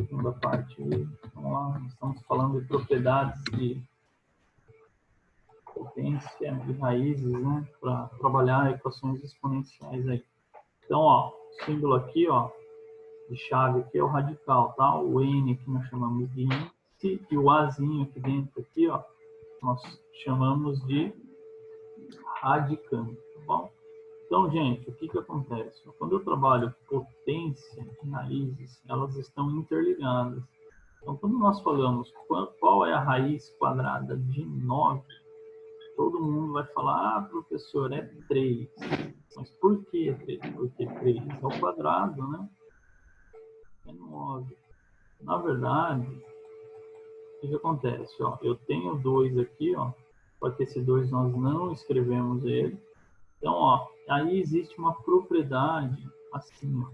segunda parte. Vamos lá, estamos falando de propriedades de potência de raízes, né? Para trabalhar equações exponenciais aí. Então, ó, o símbolo aqui, ó, de chave aqui é o radical, tá? O N que nós chamamos de índice e o Azinho aqui dentro aqui, ó, nós chamamos de radicando, tá bom? Então, gente, o que que acontece? Quando eu trabalho potência em raízes, elas estão interligadas. Então, quando nós falamos qual é a raiz quadrada de 9, todo mundo vai falar, ah, professor, é 3. Mas por que 3? Porque 3 é o quadrado, né? É 9. Na verdade, o que acontece? Ó, eu tenho 2 aqui, ó, só que esse 2 nós não escrevemos ele. Então, ó, aí existe uma propriedade acima,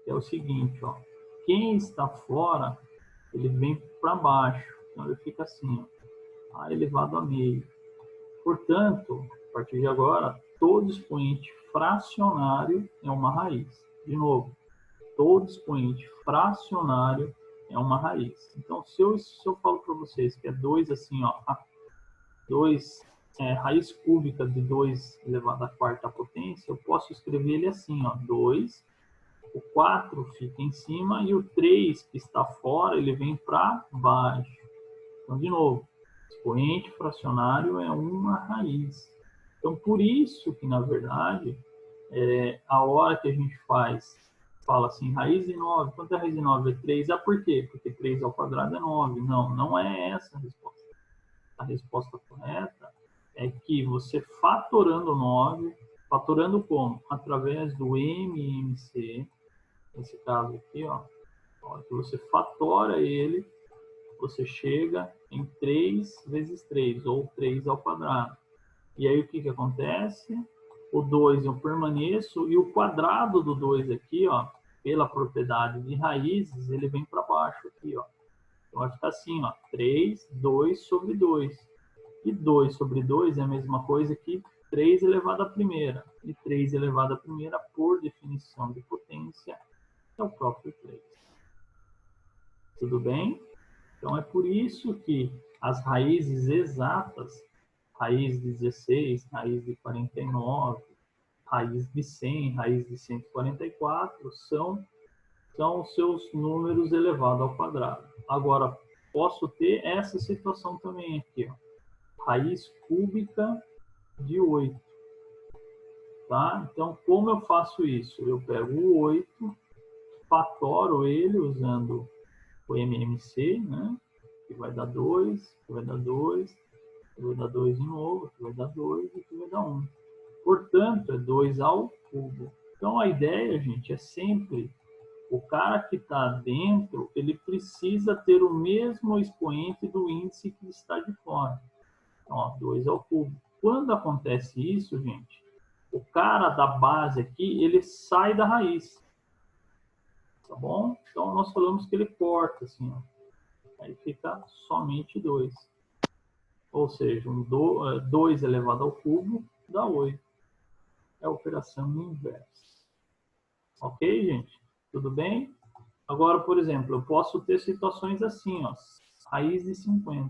que é o seguinte, ó, quem está fora, ele vem para baixo, então ele fica assim, ó, A elevado a meio. Portanto, a partir de agora, todo expoente fracionário é uma raiz. De novo, todo expoente fracionário é uma raiz. Então, se eu falo para vocês que é 2 assim, ó, 2 raiz cúbica de 2 elevado à quarta potência, eu posso escrever ele assim, ó, 2, o 4 fica em cima e o 3 que está fora, ele vem para baixo. Então, de novo, expoente fracionário é uma raiz. Então, por isso que, na verdade, a hora que a gente fala assim, raiz de 9, quanto é raiz de 9? É 3. Ah, por quê? Porque 3 ao quadrado é 9. Não, não é essa a resposta. A resposta correta é que você fatorando 9, fatorando como? Através do MMC, nesse caso aqui, ó, que você fatora ele, você chega em 3 vezes 3, ou 3 ao quadrado. E aí o que acontece? O 2 eu permaneço, e o quadrado do 2 aqui, ó, pela propriedade de raízes, ele vem para baixo aqui, ó. Então vai ficar assim, ó, 3, 2 sobre 2. E 2 sobre 2 é a mesma coisa que 3 elevado à primeira. E 3 elevado à primeira, por definição de potência, é o próprio 3. Tudo bem? Então é por isso que as raízes exatas, raiz de 16, raiz de 49, raiz de 100, raiz de 144, são os seus números elevados ao quadrado. Agora, posso ter essa situação também aqui, ó. Raiz cúbica de 8. Tá? Então, como eu faço isso? Eu pego o 8, fatoro ele usando o MMC, né? Que vai dar 2, que vai dar 2, que vai dar 2 de novo, que vai dar 2 e que vai dar 1. Portanto, é 2 ao cubo. Então, a ideia, gente, é sempre o cara que está dentro, ele precisa ter o mesmo expoente do índice que está de fora. Então, ó, 2 ao cubo. Quando acontece isso, gente, o cara da base aqui, ele sai da raiz. Tá bom? Então, nós falamos que ele corta, assim, ó. Aí fica somente 2. Ou seja, 2 elevado ao cubo dá 8. É a operação inversa. Ok, gente? Tudo bem? Agora, por exemplo, eu posso ter situações assim, ó. Raiz de 50.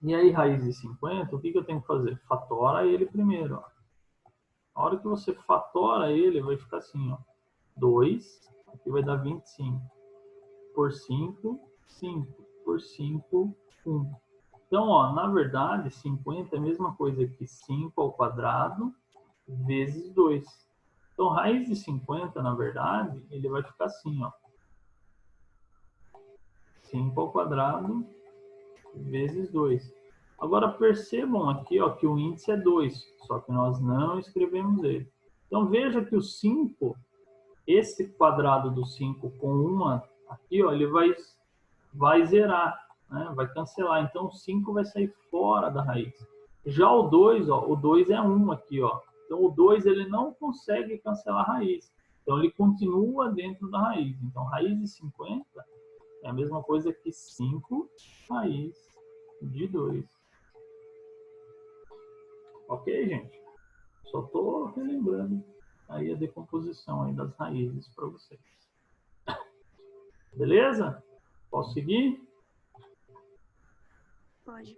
E aí, raiz de 50, o que eu tenho que fazer? Fatora ele primeiro, ó. A hora que você fatora ele, vai ficar assim, ó. 2, aqui vai dar 25. Por 5, 5. Por 5, 1. Então, ó, na verdade, 50 é a mesma coisa que 5 ao quadrado vezes 2. Então, raiz de 50, na verdade, ele vai ficar assim, ó. 5 ao quadrado vezes 2. Agora, percebam aqui, ó, que o índice é 2, só que nós não escrevemos ele. Então, veja que o 5, esse quadrado do 5 com uma aqui, ó, ele vai zerar, né? Vai cancelar. Então, o 5 vai sair fora da raiz. Já o 2, ó, o 2 é 1 aqui, ó. Então, o 2 ele não consegue cancelar a raiz. Então, ele continua dentro da raiz. Então, raiz de 50 é a mesma coisa que 5 raiz de 2. Ok, gente? Só estou relembrando aí a decomposição aí das raízes para vocês. Beleza? Posso seguir? Pode.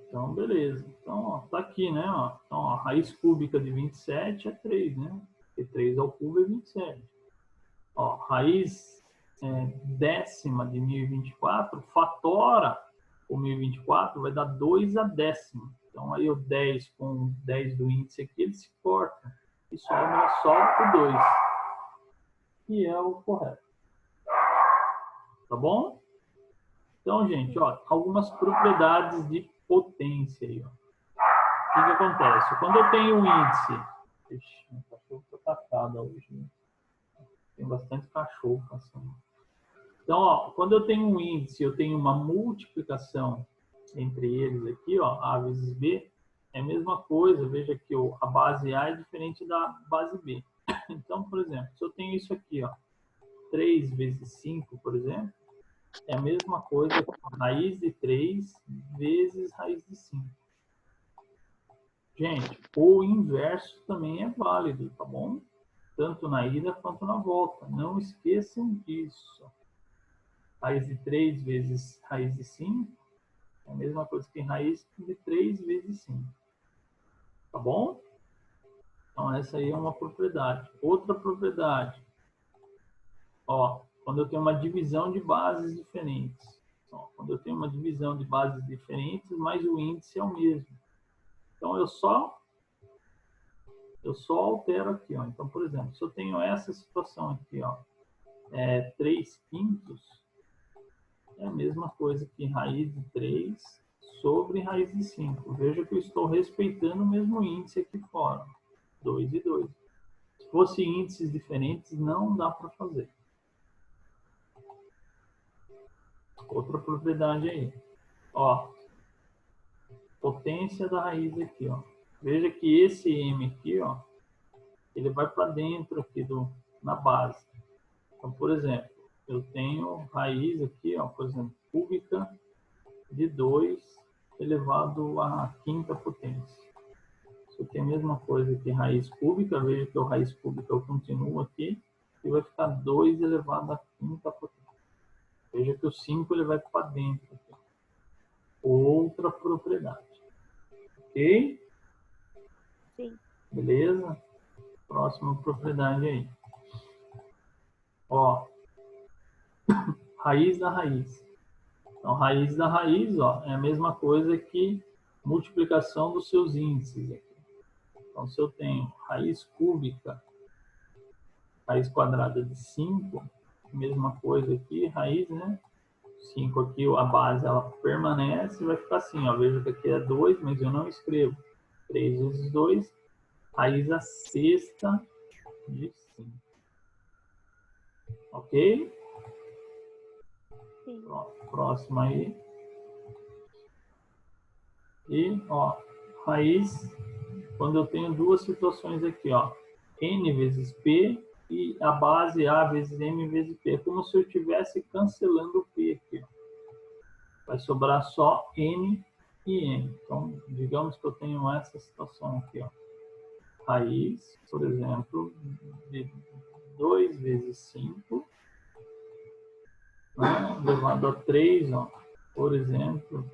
Então, beleza. Então, ó, tá aqui, né? Ó. Então, ó, a raiz cúbica de 27 é 3, né? Porque 3 ao cubo é 27. Ó, raiz décima de 1024, fatora o 1024, vai dar 2 a décima. Então, aí o 10 com o 10 do índice aqui, ele se corta. E sobra só o 2, que é o correto. Tá bom? Então, gente, ó, algumas propriedades de potência aí, ó. O que acontece? Quando eu tenho um índice... Ixi, meu cachorro tá atacado hoje, né? Tem bastante cachorro passando. Então, ó, quando eu tenho um índice, eu tenho uma multiplicação entre eles aqui, ó, A vezes B, é a mesma coisa. Veja que a base A é diferente da base B. Então, por exemplo, se eu tenho isso aqui, ó, 3 vezes 5, por exemplo, é a mesma coisa que raiz de 3 vezes raiz de 5. Gente, o inverso também é válido, tá bom? Tanto na ida quanto na volta. Não esqueçam disso. Raiz de 3 vezes raiz de 5 é a mesma coisa que raiz de 3 vezes 5. Tá bom? Então, essa aí é uma propriedade. Outra propriedade. Ó, quando eu tenho uma divisão de bases diferentes. Ó, quando eu tenho uma divisão de bases diferentes, mas o índice é o mesmo. Então, eu só altero aqui, ó. Então, por exemplo, se eu tenho essa situação aqui, ó, 3 quintos, é a mesma coisa que raiz de 3 sobre raiz de 5. Veja que eu estou respeitando o mesmo índice aqui fora, 2 e 2. Se fosse índices diferentes, não dá para fazer. Outra propriedade aí, ó, potência da raiz aqui, ó. Veja que esse m aqui, ó, ele vai para dentro aqui na base. Então, por exemplo, eu tenho raiz aqui, ó, por exemplo, cúbica de 2 elevado à quinta potência. Isso aqui é a mesma coisa que raiz cúbica. Veja que o raiz cúbica eu continuo aqui e vai ficar 2 elevado à quinta potência. Veja que o 5 ele vai para dentro aqui. Outra propriedade. Ok? Sim. Beleza? Próxima propriedade aí. Ó, raiz da raiz. Então, raiz da raiz, ó, é a mesma coisa que multiplicação dos seus índices aqui. Então, se eu tenho raiz cúbica, raiz quadrada de 5, mesma coisa aqui, raiz, né? 5 aqui, a base, ela permanece, vai ficar assim, ó. Veja que aqui é 2, mas eu não escrevo. 3 vezes 2, raiz a sexta de 5. Ok? Sim. Próximo aí. E, ó, raiz, quando eu tenho duas situações aqui, ó, n vezes p e a base a vezes m vezes p. É como se eu estivesse cancelando o p aqui, ó. Vai sobrar só n e m. Então, digamos que eu tenho essa situação aqui, ó. Raiz, por exemplo, de 2 vezes 5, né, elevado a 3, ó, por exemplo,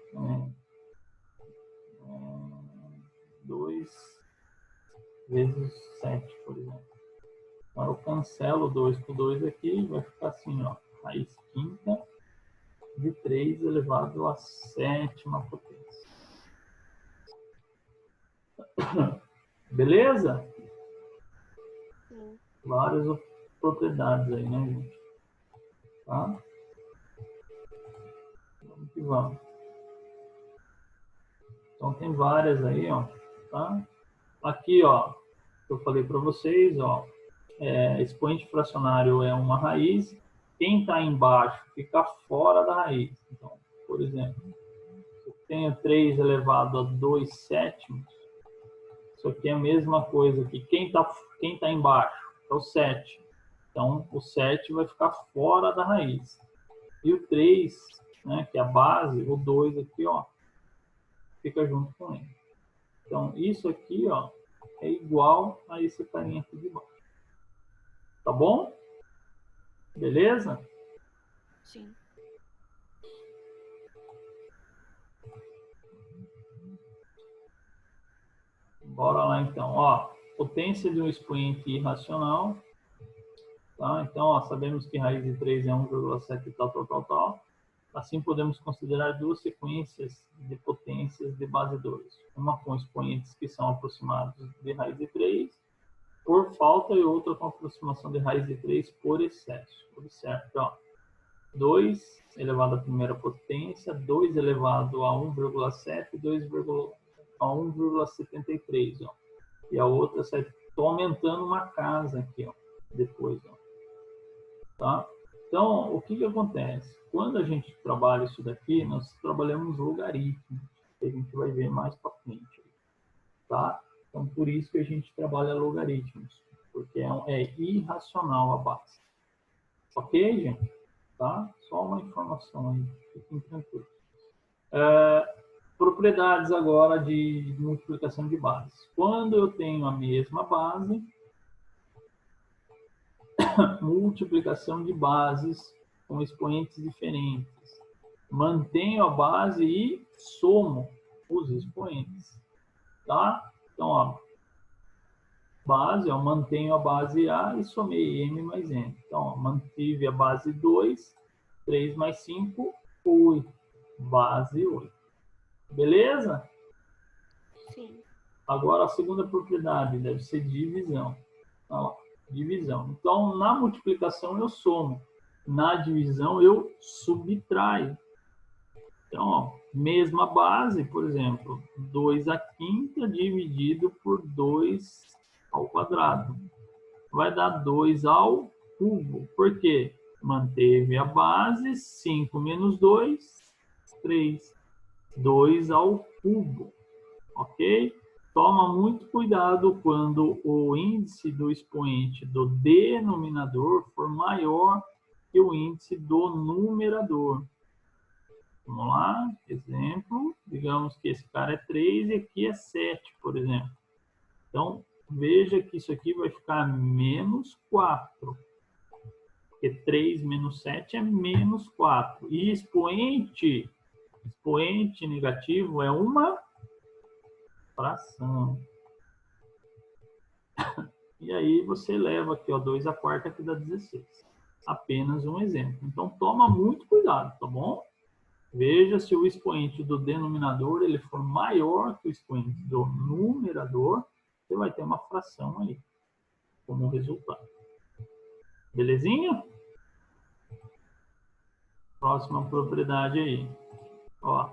2 vezes 7, por exemplo. Então, eu cancelo 2 por 2 aqui, vai ficar assim, ó, raiz quinta de 3 elevado à sétima potência. Beleza? Sim. Várias propriedades aí, né, gente? Tá? Vamos que vamos. Então, tem várias aí, ó, tá? Aqui, ó, eu falei para vocês, ó, expoente fracionário é uma raiz. Quem está embaixo fica fora da raiz. Então, por exemplo, se eu tenho 3 elevado a 2 sétimos, isso aqui é a mesma coisa que quem tá embaixo é o 7. Então, o 7 vai ficar fora da raiz. E o 3, né, que é a base, o 2 aqui, ó, fica junto com ele. Então, isso aqui, ó, é igual a esse carinha aqui de baixo. Tá bom? Beleza? Sim. Bora lá então. Ó, potência de um expoente irracional. Tá? Então, ó, sabemos que raiz de 3 é 1,7 tal, tal, tal, tal. Assim, podemos considerar duas sequências de potências de base 2. Uma com expoentes que são aproximados de raiz de 3 por falta e outra com aproximação de raiz de 3 por excesso. Observe, ó. 2 elevado à primeira potência, 2 elevado a 1,7, 2 a 1,73. Ó. E a outra, estou aumentando uma casa aqui, ó, depois. Ó. Tá? Então, o que acontece? Quando a gente trabalha isso daqui, nós trabalhamos logaritmos, que a gente vai ver mais para frente. Tá? Então, por isso que a gente trabalha logaritmos, porque é irracional a base. Ok, gente? Tá? Só uma informação aí, fiquem tranquilos. Propriedades agora de multiplicação de bases. Quando eu tenho a mesma base, multiplicação de bases com expoentes diferentes. Mantenho a base e somo os expoentes. Tá? Então, ó, base, eu mantenho a base A e somei M mais N. Então, ó, mantive a base 2, 3 mais 5, 8. Base 8. Beleza? Sim. Agora, a segunda propriedade deve ser divisão. Ó, divisão. Então, na multiplicação, eu somo. Na divisão, eu subtraio. Então, ó, mesma base, por exemplo, 2 à quinta dividido por 2 ao quadrado. Vai dar 2 ao cubo. Por quê? Manteve a base, 5 menos 2, 3. 2 ao cubo. Ok? Toma muito cuidado quando o índice do expoente do denominador for maior que o índice do numerador. Vamos lá, exemplo, digamos que esse cara é 3 e aqui é 7, por exemplo. Então, veja que isso aqui vai ficar menos 4, porque 3 menos 7 é menos 4. E expoente negativo é uma fração. E aí você leva aqui, ó, 2 à quarta, que dá 16. Apenas um exemplo. Então, toma muito cuidado, tá bom? Veja se o expoente do denominador ele for maior que o expoente do numerador, você vai ter uma fração aí, como resultado. Belezinha? Próxima propriedade aí. Ó,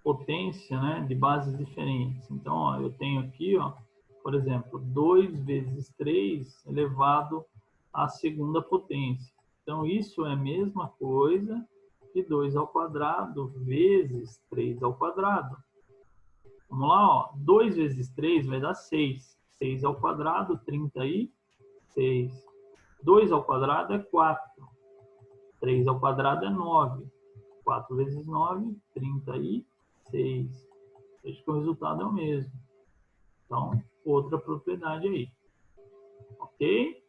potência, né, de bases diferentes. Então, ó, eu tenho aqui, ó, por exemplo, 2 vezes 3 elevado à segunda potência. Então, isso é a mesma coisa que 2 ao quadrado vezes 3 ao quadrado. Vamos lá, ó. 2 vezes 3 vai dar 6. 6 ao quadrado, 36. 2 ao quadrado é 4. 3 ao quadrado é 9. 4 vezes 9, 36. Veja que o resultado é o mesmo. Então, outra propriedade aí. Ok?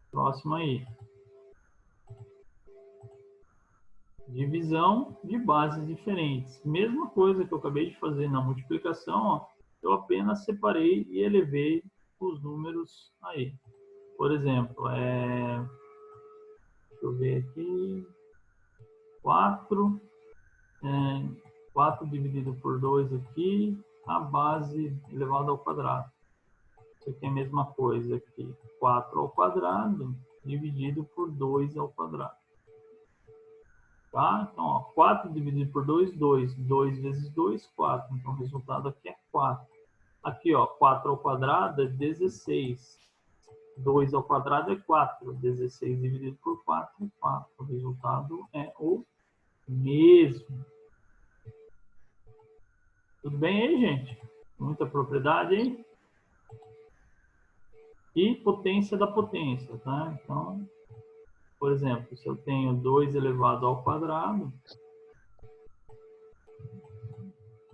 Próximo aí. Divisão de bases diferentes. Mesma coisa que eu acabei de fazer na multiplicação, ó, eu apenas separei e elevei os números aí. Por exemplo, deixa eu ver aqui, 4, 4 dividido por 2 aqui, a base elevada ao quadrado. Isso aqui é a mesma coisa aqui, 4 ao quadrado dividido por 2 ao quadrado. Tá? Então, ó, 4 dividido por 2, 2. 2 vezes 2, 4. Então, o resultado aqui é 4. Aqui, ó, 4 ao quadrado é 16. 2 ao quadrado é 4. 16 dividido por 4 é 4. O resultado é o mesmo. Tudo bem aí, gente? Muita propriedade aí? E potência da potência, tá? Então, por exemplo, se eu tenho 2 elevado ao quadrado,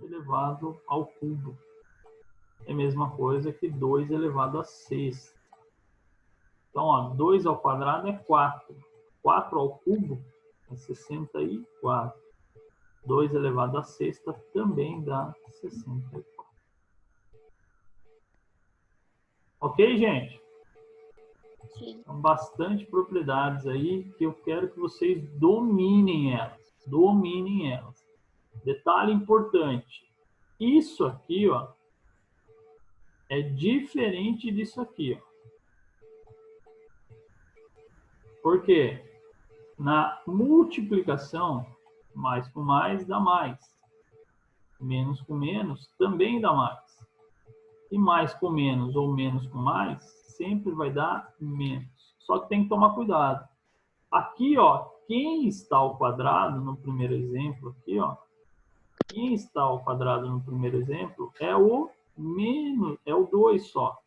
elevado ao cubo. É a mesma coisa que 2 elevado a 6. Então, ó, 2 ao quadrado é 4. 4 ao cubo é 64. 2 elevado à sexta também dá 64. Ok, gente? Sim. São bastante propriedades aí que eu quero que vocês dominem elas. Dominem elas. Detalhe importante. Isso aqui, ó, é diferente disso aqui, ó. Por quê? Na multiplicação, mais com mais dá mais. Menos com menos também dá mais. E mais com menos ou menos com mais sempre vai dar menos. Só que tem que tomar cuidado. Aqui, ó, quem está ao quadrado no primeiro exemplo aqui, ó, quem está ao quadrado no primeiro exemplo é o menos, é o 2 só.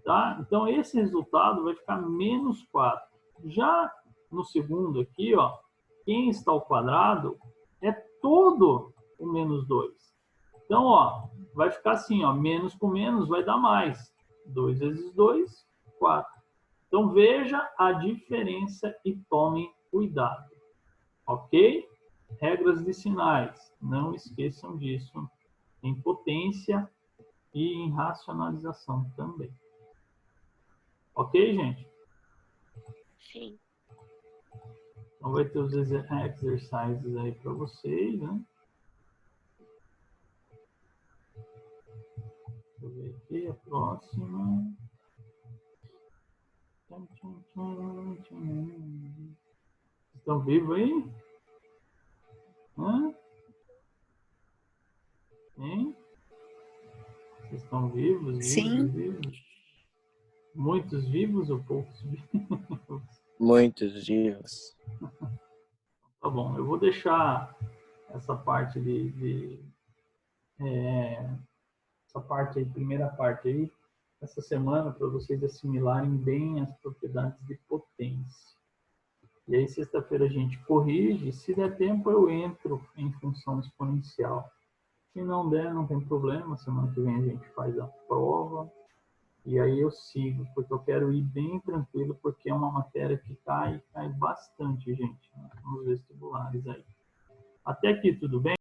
Tá? Então, esse resultado vai ficar menos 4. Já no segundo aqui, ó, quem está ao quadrado é todo o menos 2. Então, ó, vai ficar assim, ó, menos com menos vai dar mais. 2 vezes 2, 4. Então, veja a diferença e tomem cuidado. Ok? Regras de sinais. Não esqueçam disso. Em potência e em racionalização também. Ok, gente? Sim. Então, vai ter os exercises aí para vocês, né? Deixa eu ver aqui a próxima. Estão vivos aí? Hã? Hein? Vocês estão vivos, Sim. vivos? Muitos vivos ou poucos vivos? Muitos vivos. Tá bom, eu vou deixar essa parte essa parte aí, primeira parte aí, essa semana para vocês assimilarem bem as propriedades de potência. E aí, sexta-feira a gente corrige. Se der tempo, eu entro em função exponencial. Se não der, não tem problema. Semana que vem a gente faz a prova. E aí eu sigo, porque eu quero ir bem tranquilo, porque é uma matéria que cai bastante, gente, nos vestibulares aí. Até aqui, tudo bem?